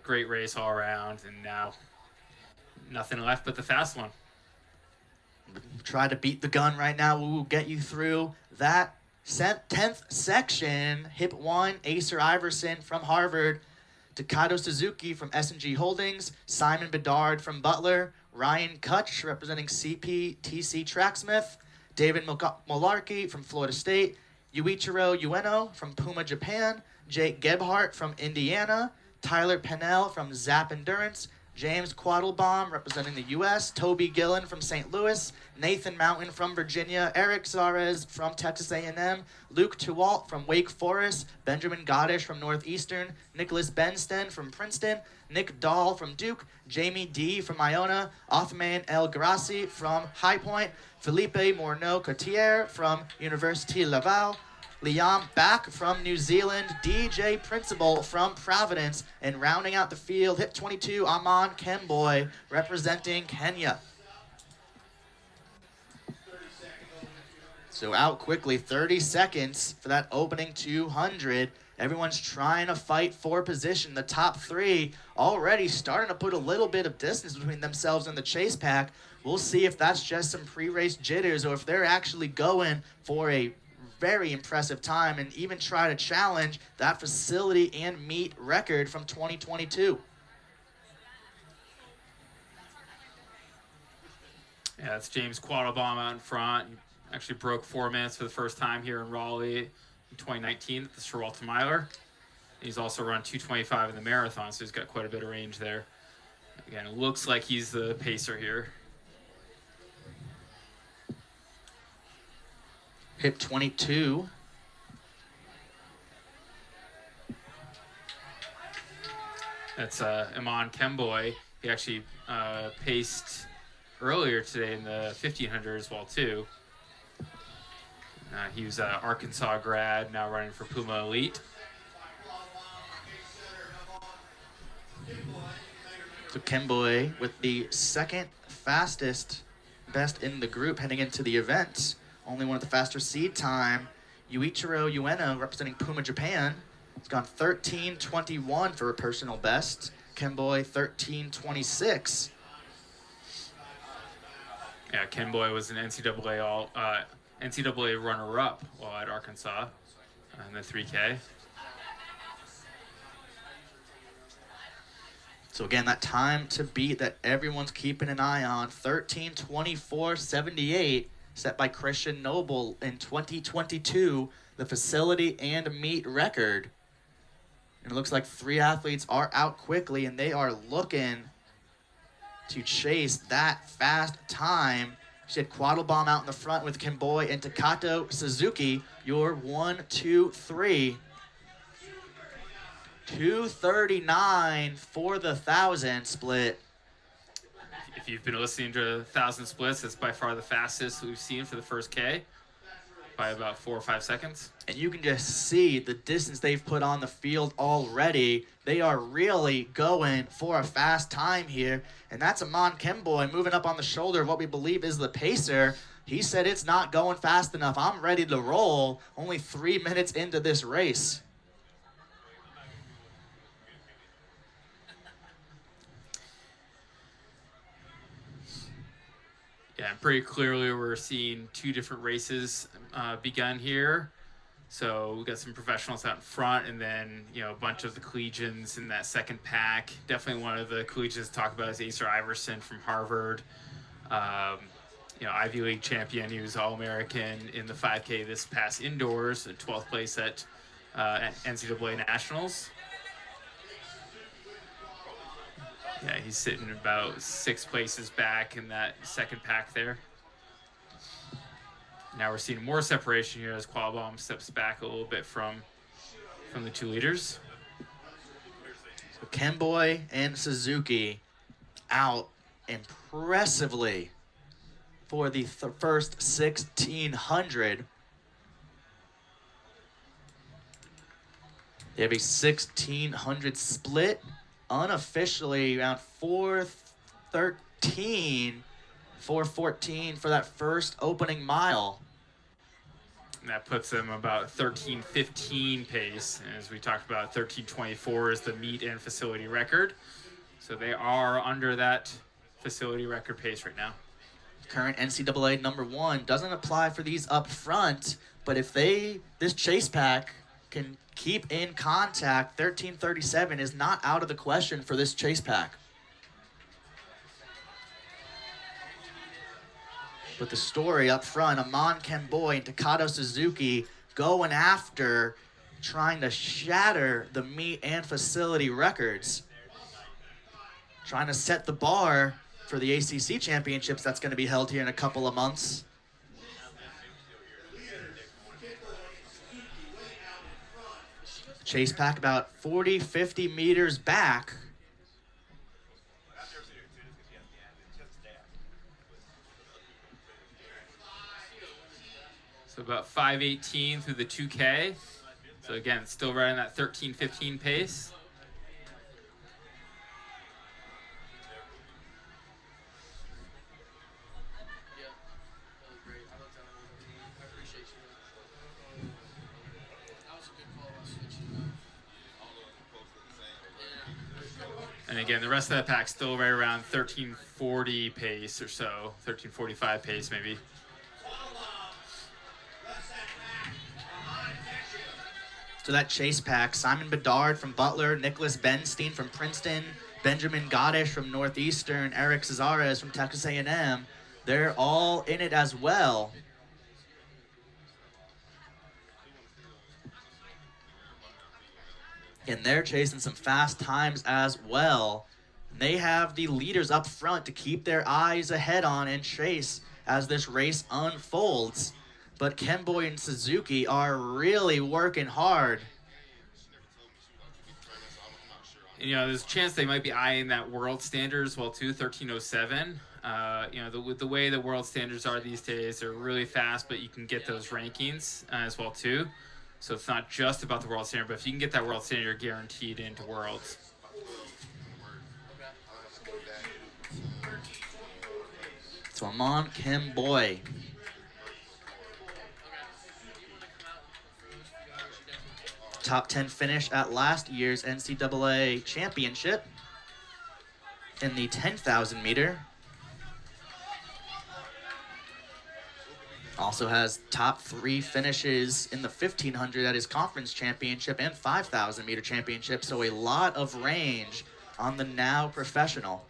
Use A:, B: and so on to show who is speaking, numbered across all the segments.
A: great race all around, and now nothing left but the fast one.
B: Try to beat the gun right now. We will get you through that 10th section. Hip 1, Acer Iverson from Harvard. Takato Suzuki from S&G Holdings. Simon Bedard from Butler. Ryan Kutch representing CPTC Tracksmith. David Molarkey from Florida State. Yuichiro Ueno from Puma Japan. Jake Gebhardt from Indiana. Tyler Pennell from Zap Endurance. James Quattlebaum representing the U.S., Toby Gillen from St. Louis, Nathan Mountain from Virginia, Eric Zares from Texas A&M, Luke Tuwalt from Wake Forest, Benjamin Godish from Northeastern, Nicholas Benston from Princeton, Nick Dahl from Duke, Jamie D. from Iona, Othman El Grassi from High Point, Felipe Morneau-Cotier from Université Laval, Liam Back from New Zealand, DJ Principal from Providence, and rounding out the field, hit 22, Aman Kemboy representing Kenya. So out quickly, 30 seconds for that opening 200. Everyone's trying to fight for position. The top three already starting to put a little bit of distance between themselves and the chase pack. We'll see if that's just some pre-race jitters or if they're actually going for a very impressive time and even try to challenge that facility and meet record from 2022.
A: Yeah, that's James Quattlebaum out in front. He actually broke 4 minutes for the first time here in Raleigh in 2019 at the Sir Walter Miller. He's also run 2:25 in the marathon, so he's got quite a bit of range there. Again, it looks like he's the pacer here.
B: Hip 22.
A: That's Aman Kemboy. He actually paced earlier today in the 1500 as well too. He was an Arkansas grad, now running for Puma Elite.
B: So Kemboy with the second fastest best in the group heading into the event. Only one of the faster seed time. Yuichiro Ueno representing Puma Japan. He's gone 13:21 for a personal best. Kemboy 13:26.
A: Yeah, Kemboy was an NCAA runner-up while at Arkansas in the 3K.
B: So again, that time to beat that everyone's keeping an eye on, 13:24.78, set by Christian Noble in 2022, the facility and meet record. And it looks like 3 athletes are out quickly, and they are looking to chase that fast time. You said Quattlebaum out in the front with Kemboy and Takato Suzuki. Your 1, 2, 3. 2:39 for the 1,000 split.
A: If you've been listening to 1,000 splits, it's by far the fastest we've seen for the first K by about 4 or 5 seconds.
B: And you can just see the distance they've put on the field already. They are really going for a fast time here. And that's Aman Kemboy moving up on the shoulder of what we believe is the pacer. He said it's not going fast enough. I'm ready to roll. Only 3 minutes into this race.
A: Yeah, pretty clearly we're seeing 2 different races begun here. So we got some professionals out in front, and then a bunch of the collegians in that second pack. Definitely one of the collegians to talk about is Acer Iverson from Harvard. Ivy League champion. He was All-American in the 5K this past indoors, and 12th place at NCAA Nationals. Yeah, he's sitting about 6 places back in that second pack there. Now we're seeing more separation here as Quattlebaum steps back a little bit from the 2 leaders.
B: So Kemboy and Suzuki out impressively for the first 1,600. They have a 1,600 split. Unofficially around 4:13, 4:14 for that first opening mile.
A: And that puts them about 13:15 pace. And as we talked about, 13:24 is the meet and facility record. So they are under that facility record pace right now.
B: Current NCAA #1 doesn't apply for these up front, but if this chase pack can keep in contact, 13:37 is not out of the question for this chase pack. But the story up front, Amon Kemboy and Takato Suzuki going after trying to shatter the meet and facility records. Trying to set the bar for the ACC championships that's going to be held here in a couple of months. Chase pack about 40, 50 meters back.
A: So about 5:18 through the 2K. So again, still right in that 13:15 pace. And again, the rest of that pack's still right around 13:40 pace or so, 13:45 pace maybe.
B: So that chase pack, Simon Bedard from Butler, Nicholas Benstein from Princeton, Benjamin Gadish from Northeastern, Eric Cesares from Texas A&M, they're all in it as well. And they're chasing some fast times as well. They have the leaders up front to keep their eyes ahead on and chase as this race unfolds. But Kemboy and Suzuki are really working hard.
A: You know, there's a chance they might be eyeing that world standard as well too, 13:07. You know, with the way the world standards are these days, they're really fast, but you can get those rankings as well too. So it's not just about the world standard, but if you can get that world standard, you're guaranteed into worlds.
B: So Amon Kemboy. Top 10 finish at last year's NCAA championship in the 10,000 meter. Also has top 3 finishes in the 1500 at his conference championship and 5,000 meter championship. So a lot of range on the now professional.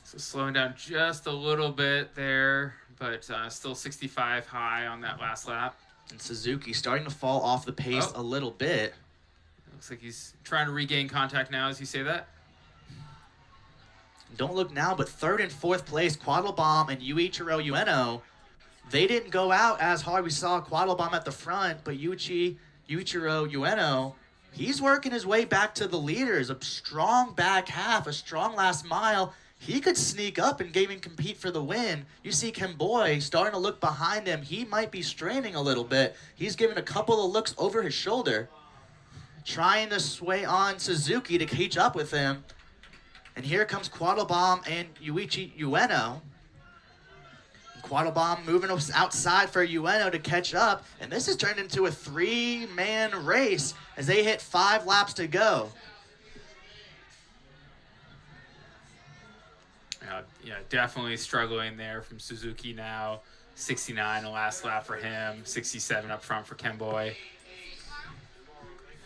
A: So slowing down just a little bit there, but still 65 high on that last lap.
B: And Suzuki starting to fall off the pace a little bit.
A: Looks like he's trying to regain contact now as you say that.
B: Don't look now, but 3rd and 4th place, Quattlebaum and Yuichiro Ueno. They didn't go out as hard. We saw Quattlebaum at the front, but Yuichiro Ueno, he's working his way back to the leaders. A strong back half, a strong last mile. He could sneak up and even compete for the win. You see Kemboy starting to look behind him. He might be straining a little bit. He's giving a couple of looks over his shoulder, trying to sway on Suzuki to catch up with him. And here comes Quattlebaum and Yuichi Ueno. Quattlebaum moving outside for Ueno to catch up. And this has turned into a 3-man race as they hit 5 laps to go.
A: Yeah, definitely struggling there from Suzuki now. 69 the last lap for him, 67 up front for Kemboy.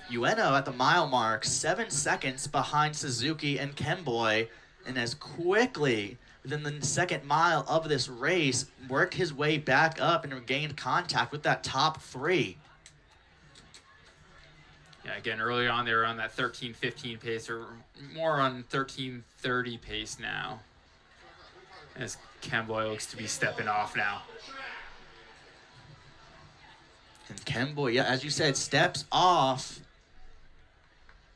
B: Ueno at the mile mark, 7 seconds behind Suzuki and Kemboy, and has quickly, within the second mile of this race, worked his way back up and regained contact with that top 3.
A: Yeah, again, early on they were on that 13:15 pace, or more on 13:30 pace now. As Kemboy looks to be stepping off now.
B: And Kemboy, yeah, as you said, steps off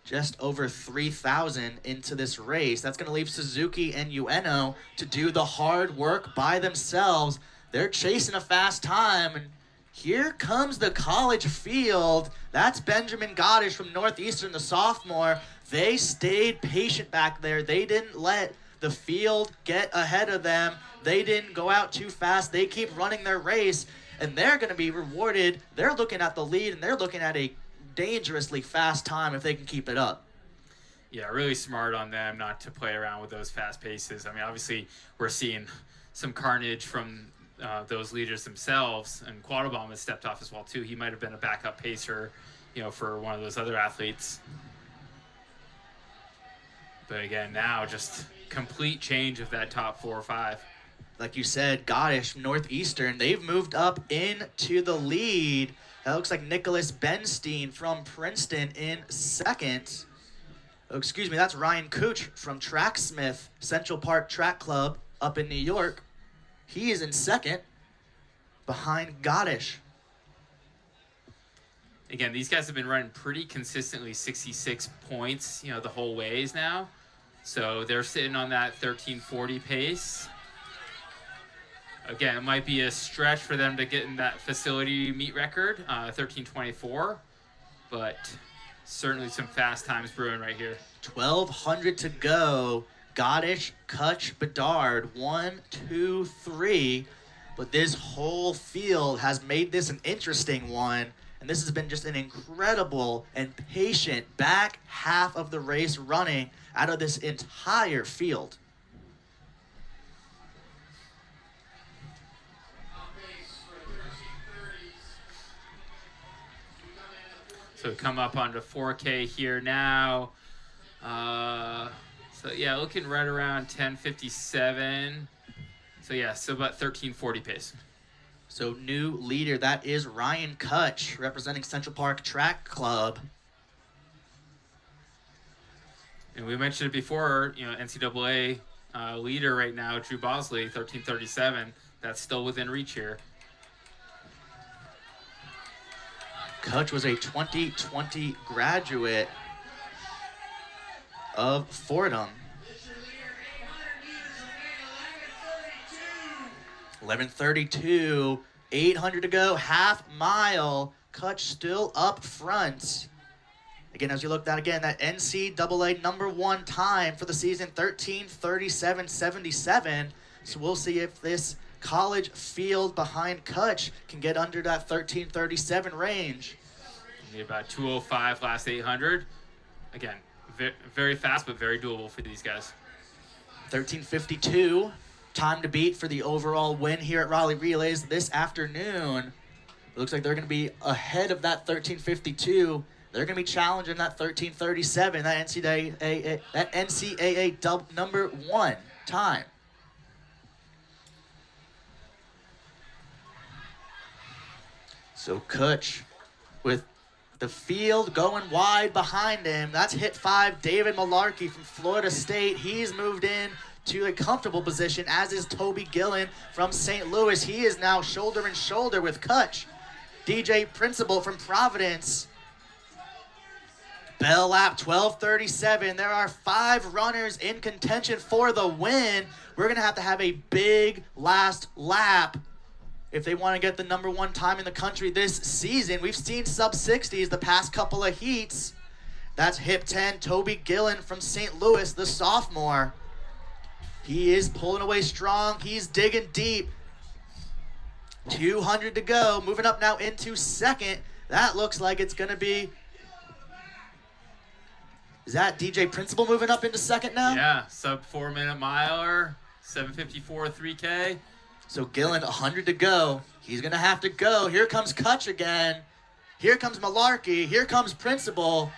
B: just over 3,000 into this race. That's going to leave Suzuki and Ueno to do the hard work by themselves. They're chasing a fast time, and here comes the college field. That's Benjamin Gadish from Northeastern, the sophomore. They stayed patient back there. They didn't let the field get ahead of them. They didn't go out too fast. They keep running their race, and they're going to be rewarded. They're looking at the lead, and they're looking at a dangerously fast time if they can keep it up.
A: Yeah, really smart on them not to play around with those fast paces. I mean, obviously, we're seeing some carnage from those leaders themselves, and Quattlebaum has stepped off as well, too. He might have been a backup pacer, for one of those other athletes. But again, now just complete change of that top 4 or 5.
B: Like you said, Gottish, Northeastern, they've moved up into the lead. That looks like Nicholas Benstein from Princeton in second. Oh, excuse me, that's Ryan Cooch from Tracksmith Central Park Track Club up in New York. He is in second behind Gottish.
A: Again, these guys have been running pretty consistently 66 points, the whole ways now. So they're sitting on that 1340 pace. Again, it might be a stretch for them to get in that facility meet record, 1324, but certainly some fast times brewing right here.
B: 1,200 to go. Gottish, Kutch, Bedard, 1, 2, 3. But this whole field has made this an interesting one. And this has been just an incredible and patient back half of the race running out of this entire field.
A: So come up onto 4K here now. So yeah, looking right around 10:57. So yeah, so about 1340 pace.
B: So new leader, that is Ryan Kutch, representing Central Park Track Club.
A: And we mentioned it before, NCAA leader right now, Drew Bosley, 1337. That's still within reach here.
B: Kutch was a 2020 graduate of Fordham. 11:32, 800 to go, half mile. Kutch still up front. Again, as you look that again, that NCAA #1 time for the season, 13:37.77. So we'll see if this college field behind Kutch can get under that 13:37 range.
A: Need about 2:05 last 800. Again, very fast, but very doable for these guys.
B: 13:52, time to beat for the overall win here at Raleigh Relays this afternoon. It looks like they're going to be ahead of that 13:52. They're going to be challenging that 13:37, that NCAA #1 time. So Kutch with the field going wide behind him. That's hit 5, David Malarkey from Florida State. He's moved in to a comfortable position, as is Toby Gillen from St. Louis. He is now shoulder and shoulder with Kutch. DJ Principal from Providence. Bell lap 12:37. There are 5 runners in contention for the win. We're going to have a big last lap if they want to get the #1 time in the country this season. We've seen sub-60s the past couple of heats. That's hip 10, Toby Gillen from St. Louis, the sophomore. He is pulling away strong. He's digging deep. 200 to go. Moving up now into second. That looks like it's going to be... Is that DJ Principal moving up into second now?
A: Yeah, sub 4-minute miler, 7:54 3K.
B: So Gillen, 100 to go. He's going to have to go. Here comes Kutch again. Here comes Malarkey. Here comes Principal.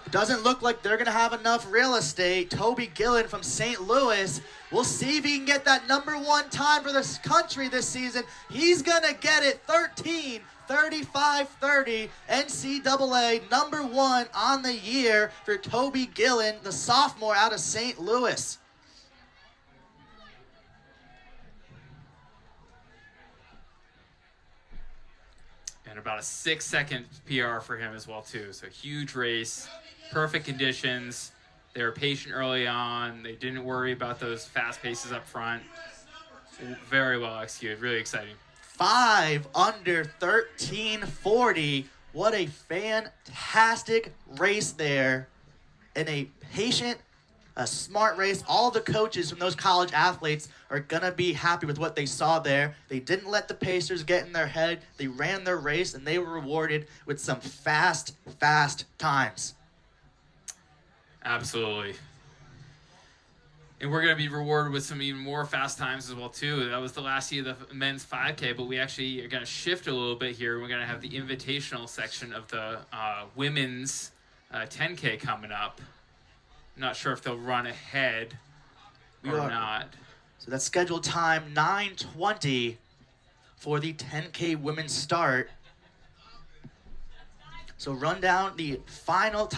B: It doesn't look like they're going to have enough real estate. Toby Gillen from St. Louis. We'll see if he can get that #1 time for this country this season. He's going to get it. 13:35.30. NCAA #1 on the year for Toby Gillen, the sophomore out of St. Louis.
A: And about a 6-second PR for him as well, too. So huge race, perfect conditions. They were patient early on. They didn't worry about those fast paces up front. Very well executed. Really exciting.
B: 5 under 13:40. What a fantastic race there. And a patient A smart race. All the coaches from those college athletes are going to be happy with what they saw there. They didn't let the pacers get in their head. They ran their race, and they were rewarded with some fast times.
A: Absolutely. And we're going to be rewarded with some even more fast times as well, too. That was the last heat of the men's 5K, but we actually are going to shift a little bit here. We're going to have the invitational section of the women's 10K coming up. I'm not sure if they'll run ahead or not.
B: So that's scheduled time 9:20 for the 10K women's start. So run down the final time.